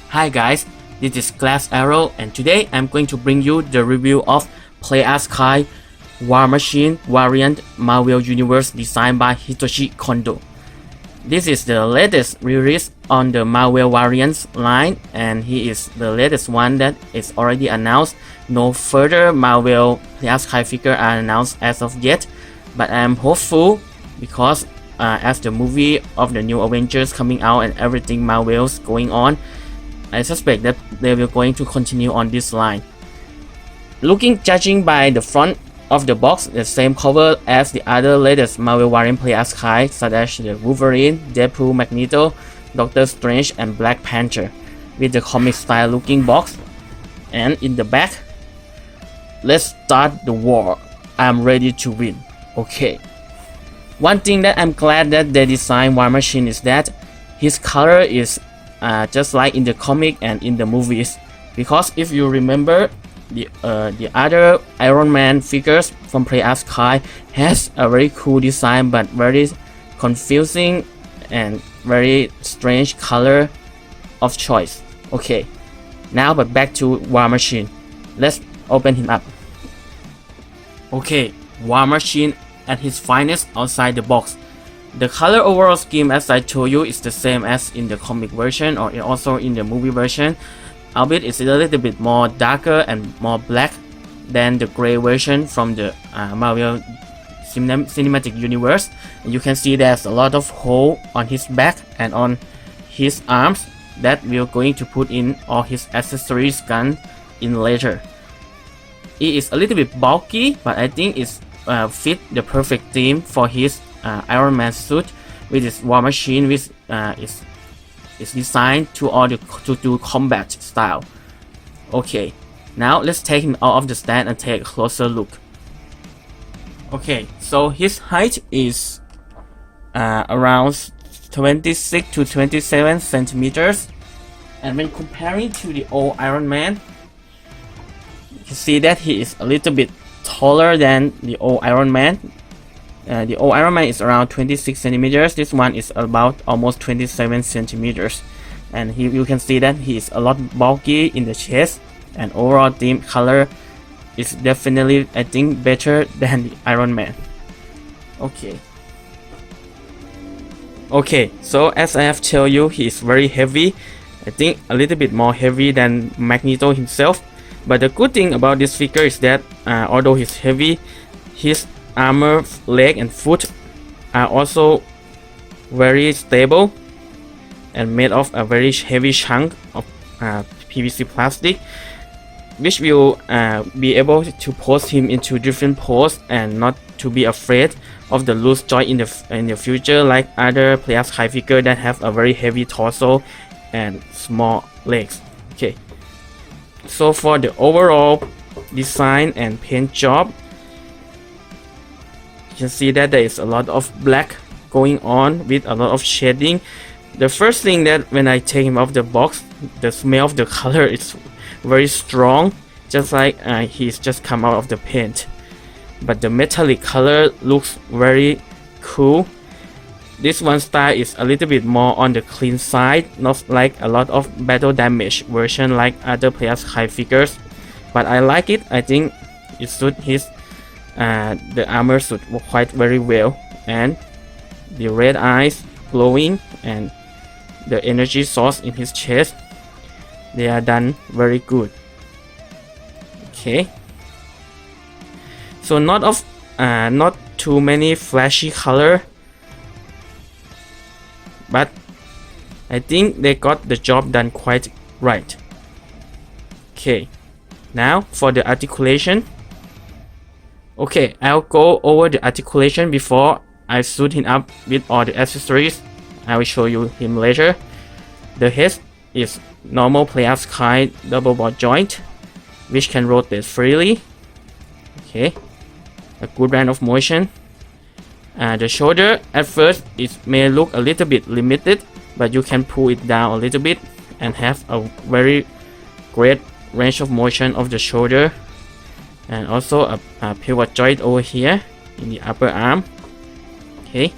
Hi guys, this is Glass Arrow and today I'm going to bring you the review of Play as Kai War Machine variant Marvel Universe designed by Hitoshi Kondo. This is the latest release on the Marvel variants line and he is the latest one that is already announced. No further Marvel Play as Kai figure are announced as of yet, but I am hopeful because as the movie of the new Avengers coming out and everything Marvel's going on, I suspect that they will going to continue on this line. Judging by the front of the box, the same cover as the other latest Marvel variant Play as Kai, such as the Wolverine, Deadpool, Magneto, Doctor Strange, and Black Panther, with the comic style looking box. And in the back, let's start the war. I'm ready to win. Okay. One thing that I'm glad that they designed War Machine is that his color is just like in the comic and in the movies, because if you remember the other Iron Man figures from Play as Kai has a very cool design but very confusing and very strange color of choice. Okay, now but back to War Machine. Let's open him up. Okay, War Machine at his finest outside the box. The color overall scheme, as I told you, is the same as in the comic version or also in the movie version, albeit it's a little bit more darker and more black than the gray version from the Marvel Cinematic Universe. And you can see there's a lot of hole on his back and on his arms that we're going to put in all his accessories gun in later. It is a little bit bulky, but I think it's fit the perfect theme for his Iron Man suit with his War Machine, which is designed to do combat style. Okay, now let's take him out of the stand and take a closer look. Okay, so his height is around 26 to 27 centimeters, and when comparing to the old Iron Man, you can see that he is a little bit taller than the old Iron Man. The old Iron Man is around 26 centimeters. This one is about almost 27 centimeters, and you can see that he is a lot bulky in the chest, and overall theme color is definitely, I think, better than the Iron Man. Okay, so as I have told you, he is very heavy. I think a little bit more heavy than Magneto himself. But the good thing about this figure is that although he's heavy, his armor, leg and foot are also very stable and made of a very heavy chunk of PVC plastic, which will be able to pose him into different poses and not to be afraid of the loose joint in the future, like other Play as Kai figure that have a very heavy torso and small legs. Okay, so for the overall design and paint job, you can see that there is a lot of black going on with a lot of shading. The first thing that when I take him off the box, the smell of the color is very strong, just like he's just come out of the paint. But the metallic color looks very cool. This one style is a little bit more on the clean side, not like a lot of battle damage version like other Play as Kai figures. But I like it. I think it suits his the armor suit quite very well, and the red eyes glowing and the energy source in his chest, they are done very good. Okay, so not too many flashy color, but I think they got the job done quite right. Okay, now for the articulation. Okay, I'll go over the articulation before I suit him up with all the accessories. I will show you him later. The head is normal Play as Kai double ball joint, which can rotate freely. Okay, a good range of motion. The shoulder at first it may look a little bit limited, but you can pull it down a little bit and have a very great range of motion of the shoulder. And also a pivot joint over here in the upper arm. Okay,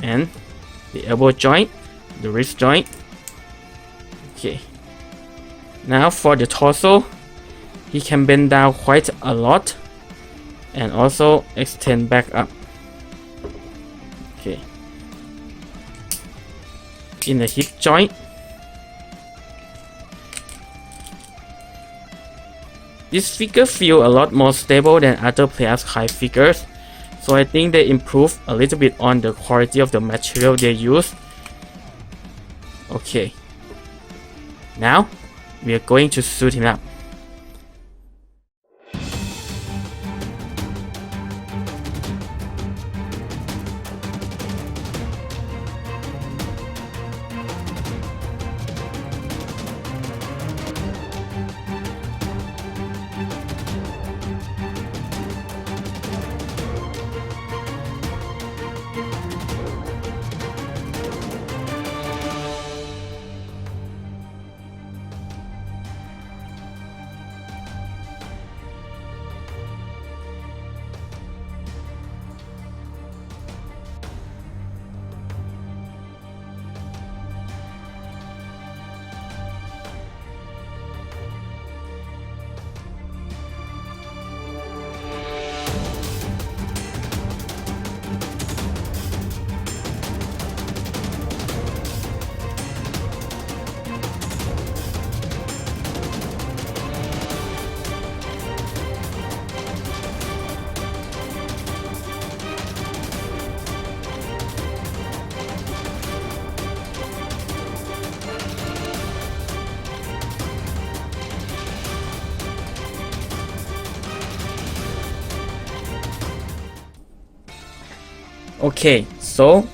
and the elbow joint, the wrist joint, Okay. Now for the torso, he can bend down quite a lot and also extend back up. Okay. In the hip joint, this figure feel a lot more stable than other Players Kai figures, so I think they improve a little bit on the quality of the material they use. Okay. Now we are going to suit him up. Okay, so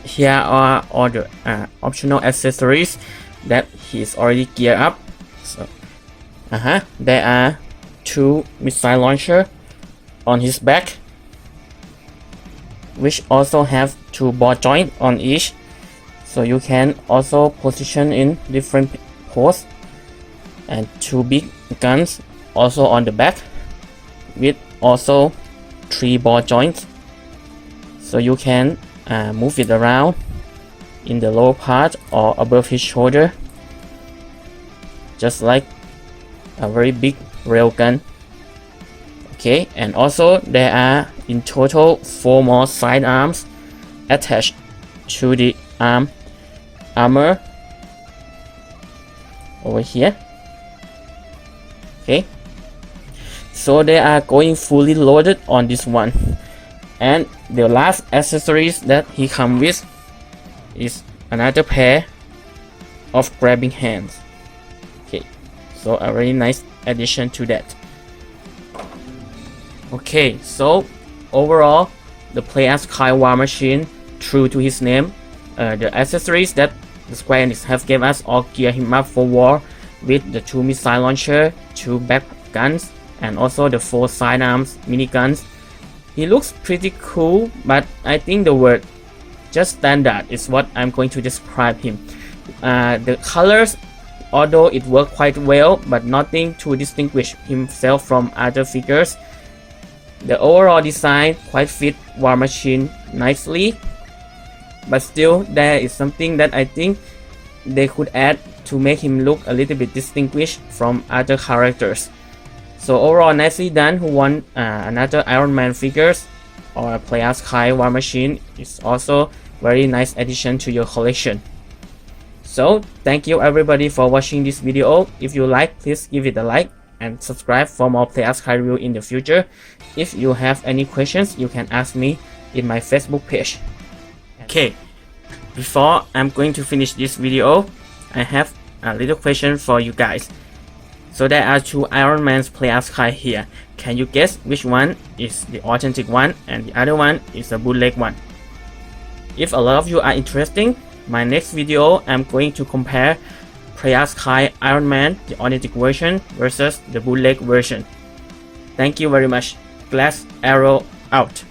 here are all the optional accessories that he's already geared up. So, there are 2 missile launcher on his back, which also have 2 ball joints on each, so you can also position in different poses, and 2 big guns also on the back with also 3 ball joints, so you can move it around in the lower part or above his shoulder, just like a very big railgun. Okay, and also there are in total 4 more sidearms attached to the armor over here. Okay, so they are going fully loaded on this one. And the last accessories that he comes with is another pair of grabbing hands. Okay, so a very nice addition to that. Okay, so overall, the Players Kai War Machine, true to his name, the accessories that the Square Enix have given us all gear him up for war with the 2 missile launcher, 2 back guns, and also the 4 sidearms miniguns. He looks pretty cool, but I think the word just standard is what I'm going to describe him. The colors, although it worked quite well, but nothing to distinguish himself from other figures. The overall design quite fit War Machine nicely, but still there is something that I think they could add to make him look a little bit distinguished from other characters. So overall, nicely done. Who want another Iron Man figures or a Players Kai War Machine is also very nice addition to your collection. So thank you everybody for watching this video. If you like, please give it a like and subscribe for more Players Kai review in the future. If you have any questions, you can ask me in my Facebook page. Okay, before I'm going to finish this video, I have a little question for you guys. So there are 2 Iron Man's Players Kai here. Can you guess which one is the authentic one and the other one is the bootleg one? If a lot of you are interested, my next video I'm going to compare Players Kai Iron Man, the authentic version versus the bootleg version. Thank you very much. Glass Arrow out.